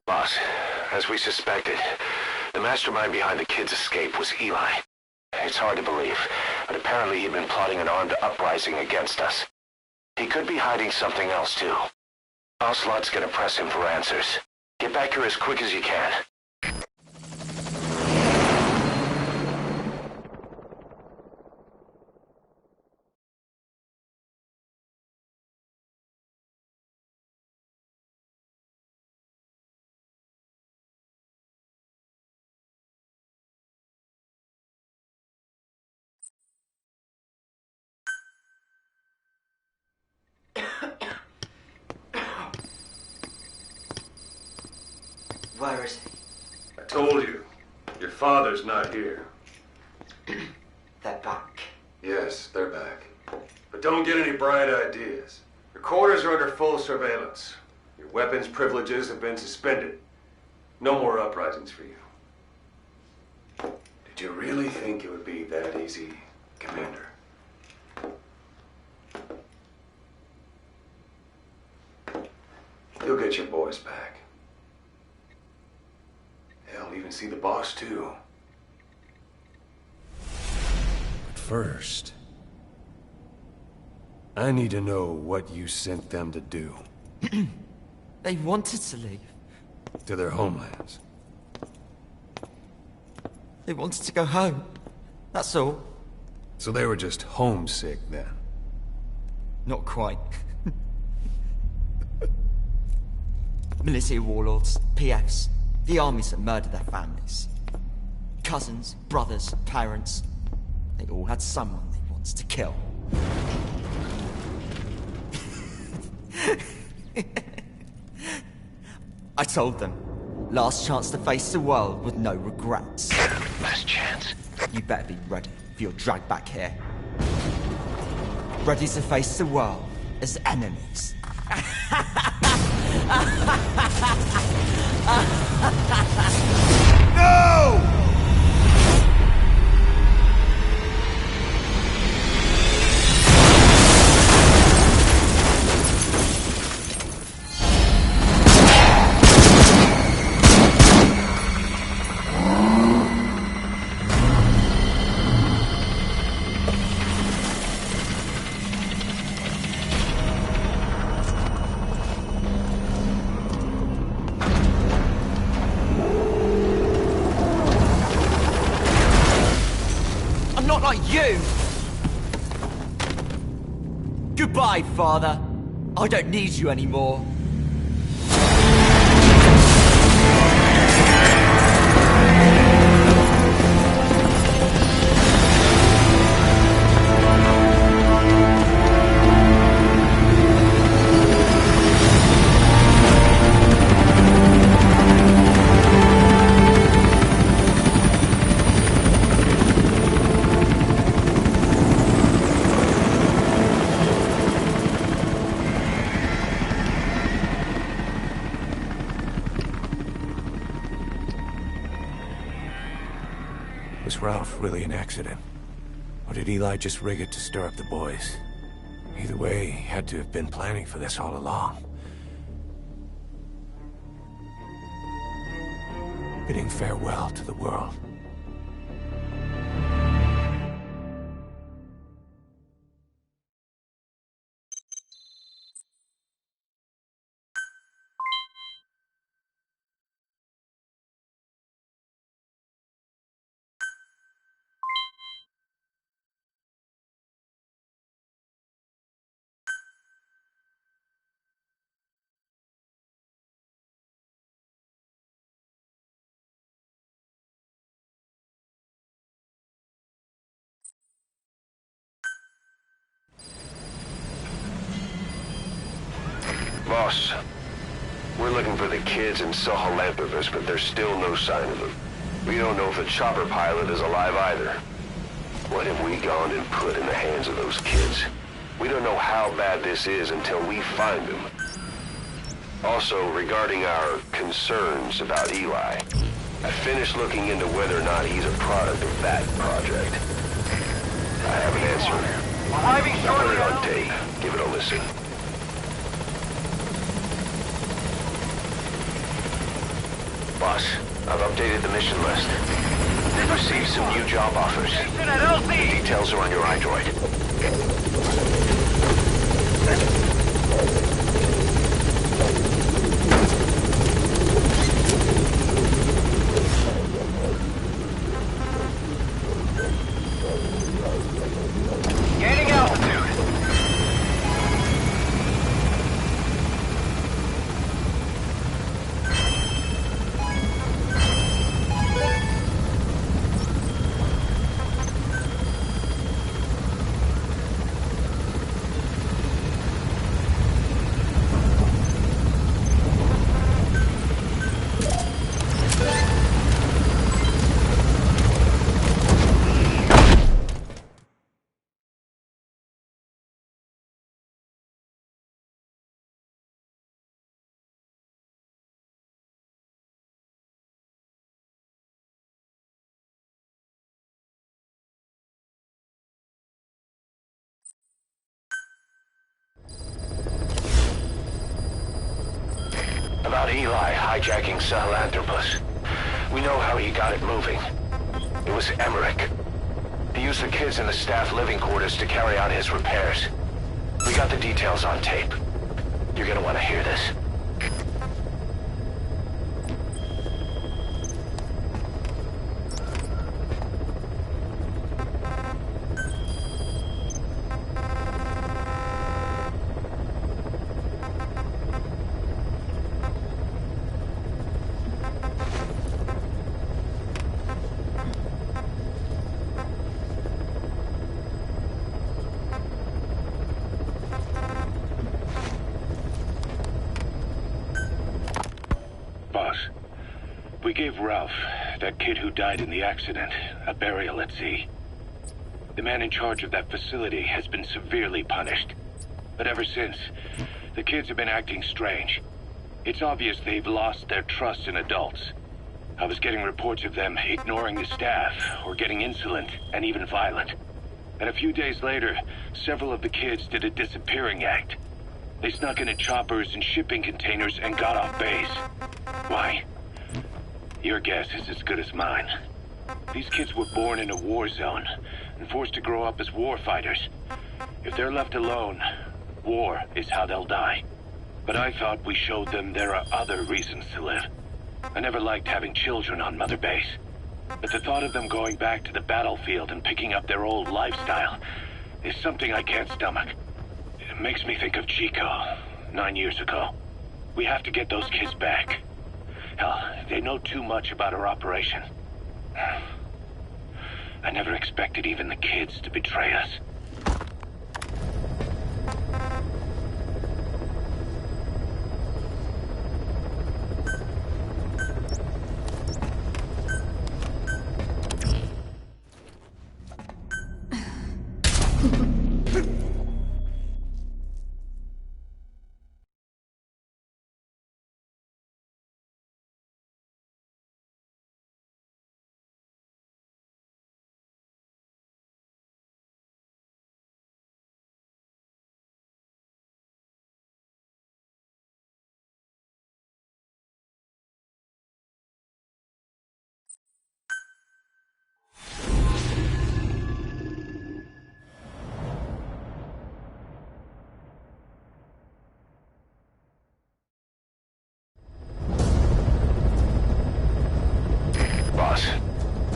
Boss, as we suspected, the mastermind behind the kid's escape was Eli. It's hard to believe, but apparently he'd been plotting an armed uprising against us. He could be hiding something else, too. Ocelot's gonna press him for answers. Get back here as quick as you can. Where is he? I told you. Your father's not here. They're back. Yes, they're back. But don't get any bright ideas. Your quarters are under full surveillance. Your weapons privileges have been suspended. No more uprisings for you. Did you really think it would be that easy, Commander? You'll get your boys back. Hell, even see the boss, too. But first, I need to know what you sent them to do. They wanted to leave. To their homelands. They wanted to go home. That's all. So they were just homesick then? Not quite. Military warlords, PFs, the armies that murdered their families. Cousins, brothers, parents. They all had someone they wanted to kill. I told them, last chance to face the world with no regrets. Last chance? You better be ready for your drag back here. Ready to face the world as enemies. No! Not like you! Goodbye, Father. I don't need you anymore. Was Ralph really an accident? Or did Eli just rig it to stir up the boys? Either way, he had to have been planning for this all along. Bidding farewell to the world. Boss, we're looking for the kids in Sahelanthropus, but there's still no sign of them. We don't know if the chopper pilot is alive either. What have we gone and put in the hands of those kids? We don't know how bad this is until we find them. Also, regarding our concerns about Eli, I finished looking into whether or not he's a product of that project. I have an answer. Arriving I shortly. put it on tape. Give it a listen. Boss, I've updated the mission list. We've received some new job offers. Station at LC. Details are on your iDroid. Gaining altitude. about Eli hijacking Sahelanthropus. We know how he got it moving. It was Emmerich. He used the kids in the staff living quarters to carry out his repairs. We got the details on tape. You're gonna want to hear this. We gave Ralph, that kid who died in the accident, a burial at sea. The man in charge of that facility has been severely punished. But ever since, the kids have been acting strange. It's obvious they've lost their trust in adults. I was getting reports of them ignoring the staff, or getting insolent, and even violent. And a few days later, several of the kids did a disappearing act. They snuck into choppers and shipping containers and got off base. Why? Your guess is as good as mine. These kids were born in a war zone and forced to grow up as war fighters. If they're left alone, war is how they'll die. But I thought we showed them there are other reasons to live. I never liked having children on Mother Base. But the thought of them going back to the battlefield and picking up their old lifestyle is something I can't stomach. It makes me think of Chico, 9 years ago. We have to get those kids back. Hell, they know too much about our operation. I never expected even the kids to betray us.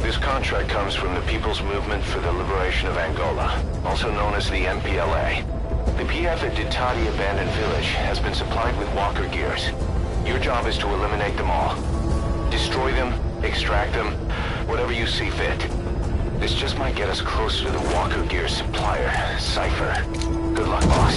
This contract comes from the People's Movement for the Liberation of Angola, also known as the MPLA. The PF at Ditati Abandoned Village has been supplied with walker gears. Your job is to eliminate them all. Destroy them, extract them, whatever you see fit. This just might get us closer to the walker gear supplier, Cypher. Good luck, boss.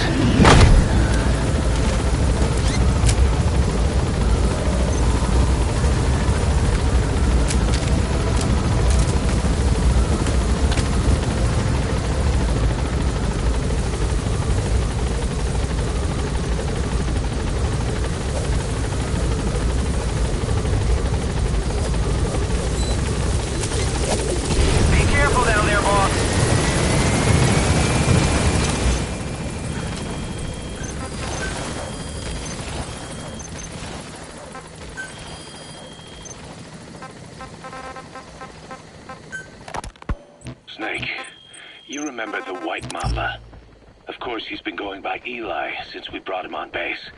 Snake, you remember the White Mamba? Of course, he's been going by Eli since we brought him on base.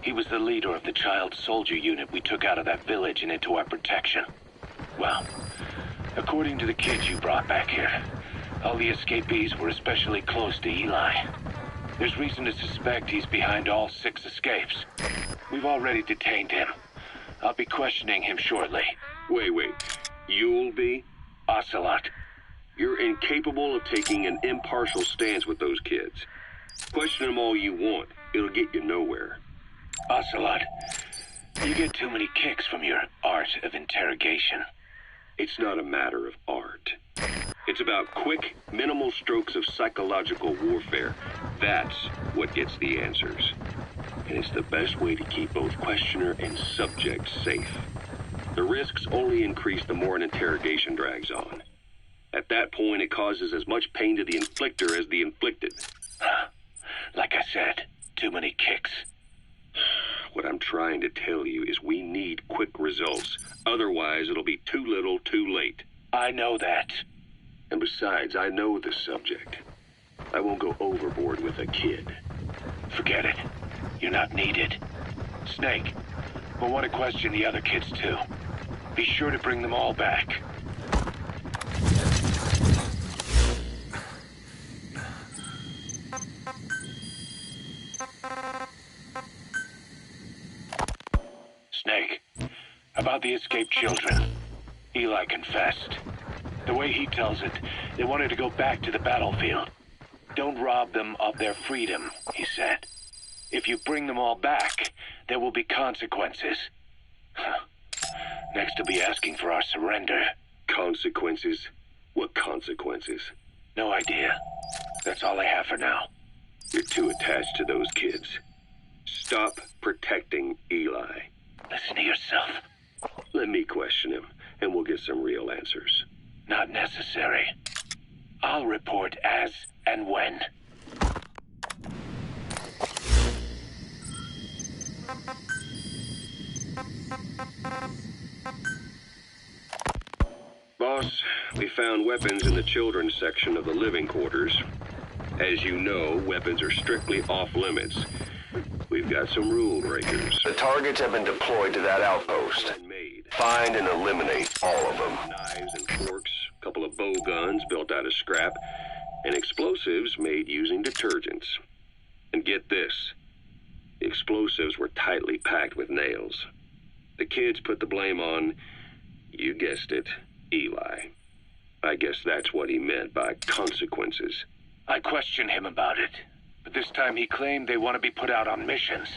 He was the leader of the child soldier unit we took out of that village and into our protection. Well, according to the kids you brought back here, all the escapees were especially close to Eli. There's reason to suspect he's behind all 6 escapes. We've already detained him. I'll be questioning him shortly. Wait. You'll be? Ocelot. You're incapable of taking an impartial stance with those kids. Question them all you want. It'll get you nowhere. Ocelot, you get too many kicks from your art of interrogation. It's not a matter of art. It's about quick, minimal strokes of psychological warfare. That's what gets the answers. And it's the best way to keep both questioner and subject safe. The risks only increase the more an interrogation drags on. At that point, it causes as much pain to the inflictor as the inflicted. Like I said, too many kicks. What I'm trying to tell you is we need quick results. Otherwise, it'll be too little, too late. I know that. And besides, I know the subject. I won't go overboard with a kid. Forget it. You're not needed. Snake, we'll want to question the other kids too. Be sure to bring them all back. Snake, about the escaped children. Eli confessed. The way he tells it, they wanted to go back to the battlefield. Don't rob them of their freedom, he said. If you bring them all back, there will be consequences. Next, he'll be asking for our surrender. Consequences? What consequences? No idea. That's all I have for now. You're too attached to those kids. Stop protecting Eli. Listen to yourself. Let me question him, and we'll get some real answers. Not necessary. I'll report as and when. Boss, we found weapons in the children's section of the living quarters. As you know, weapons are strictly off limits. We've got some rule breakers. The targets have been deployed to that outpost. Find and eliminate all of them. Knives and forks, a couple of bow guns built out of scrap, and explosives made using detergents. And get this, the explosives were tightly packed with nails. The kids put the blame on, you guessed it, Eli. I guess that's what he meant by consequences. I questioned him about it, but this time he claimed they want to be put out on missions.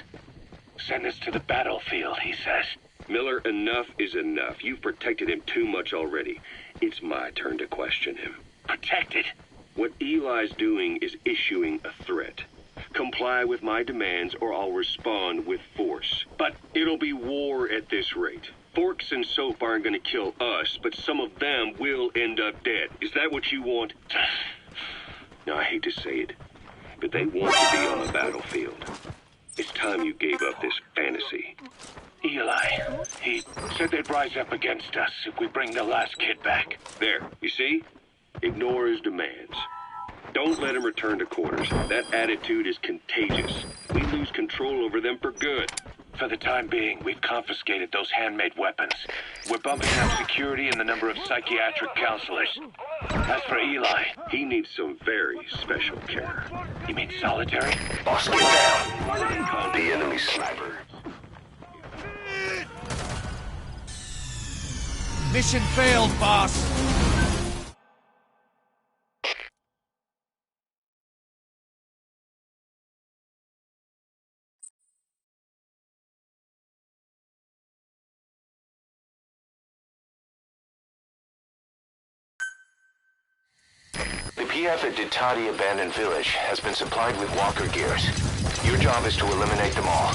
Send us to the battlefield, he says. Miller, enough is enough. You've protected him too much already. It's my turn to question him. Protected? What Eli's doing is issuing a threat. Comply with my demands or I'll respond with force. But it'll be war at this rate. Forks and soap aren't going to kill us, but some of them will end up dead. Is that what you want? Now, I hate to say it, but they want to be on the battlefield. It's time you gave up this fantasy. Eli, he said they'd rise up against us if we bring the last kid back. There, you see? Ignore his demands. Don't let him return to quarters. That attitude is contagious. We lose control over them for good. For the time being, we've confiscated those handmade weapons. We're bumping up security and the number of psychiatric counselors. As for Eli, he needs some very special care. You mean solitary? Boss, get down. The enemy sniper. Mission failed, boss. The PF at thot abandoned village has been supplied with walker gears. Your job is to eliminate them all.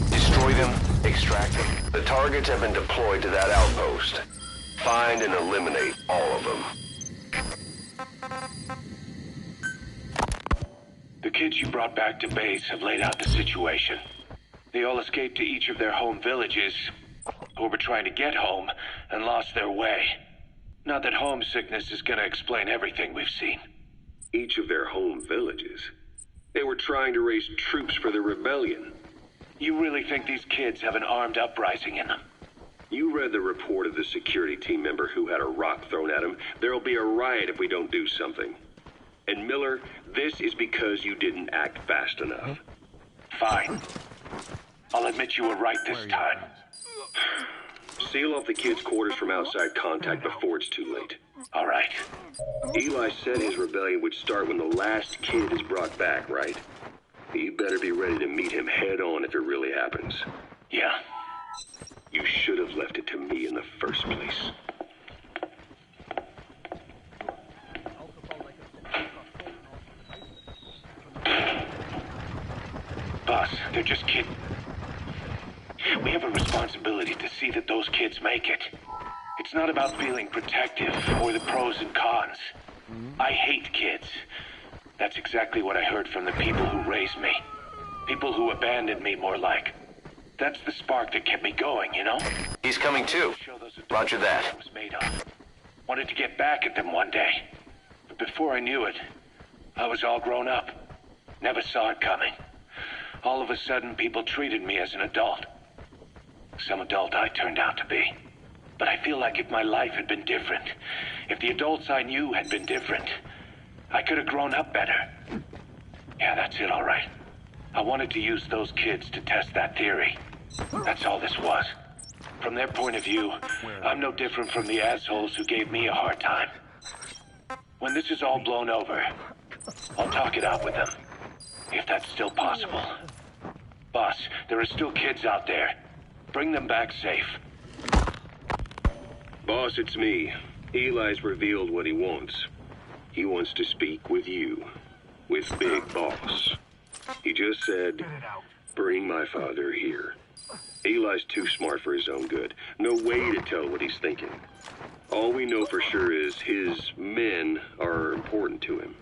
Destroy them, extract them. The targets have been deployed to that outpost. Find and eliminate all of them. The kids you brought back to base have laid out the situation. They all escaped to each of their home villages, or were trying to get home, and lost their way. Not that homesickness is gonna explain everything we've seen. Each of their home villages? They were trying to raise troops for the rebellion. You really think these kids have an armed uprising in them? You read the report of the security team member who had a rock thrown at him. There'll be a riot if we don't do something. And Miller, this is because you didn't act fast enough. Fine. I'll admit you were right this time. Seal off the kids' quarters from outside contact before it's too late. All right. Eli said his rebellion would start when the last kid is brought back, right? You better be ready to meet him head on if it really happens. Yeah. You should have left it to me in the first place. Boss, they're just kidding. We have a responsibility to see that those kids make it. It's not about feeling protective or the pros and cons. I hate kids. That's exactly what I heard from the people who raised me. People who abandoned me, more like. That's the spark that kept me going, you know? He's coming too. Roger that. Was made of. Wanted to get back at them one day. But before I knew it, I was all grown up. Never saw it coming. All of a sudden, people treated me as an adult. Some adult I turned out to be. But I feel like if my life had been different, if the adults I knew had been different, I could have grown up better. Yeah, that's it, all right. I wanted to use those kids to test that theory. That's all this was. From their point of view, I'm no different from the assholes who gave me a hard time. When this is all blown over, I'll talk it out with them. If that's still possible. Boss, there are still kids out there. Bring them back safe. Boss, it's me. Eli's revealed what he wants. He wants to speak with you. With Big Boss. He just said, bring my father here. Eli's too smart for his own good. No way to tell what he's thinking. All we know for sure is his men are important to him.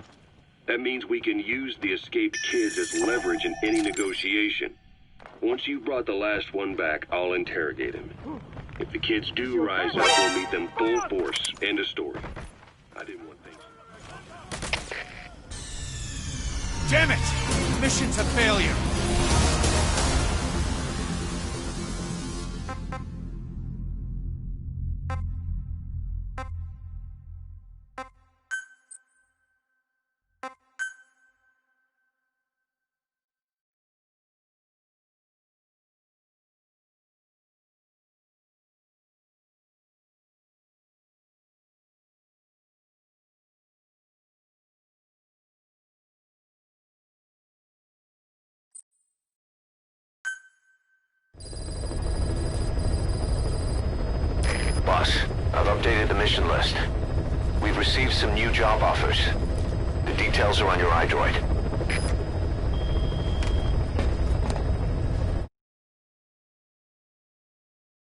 That means we can use the escaped kids as leverage in any negotiation. Once you've brought the last one back, I'll interrogate him. If the kids do rise up, we'll meet them full force. End of story. I didn't want things... Damn it! Mission's a failure. Boss, I've updated the mission list. We've received some new job offers. The details are on your iDroid.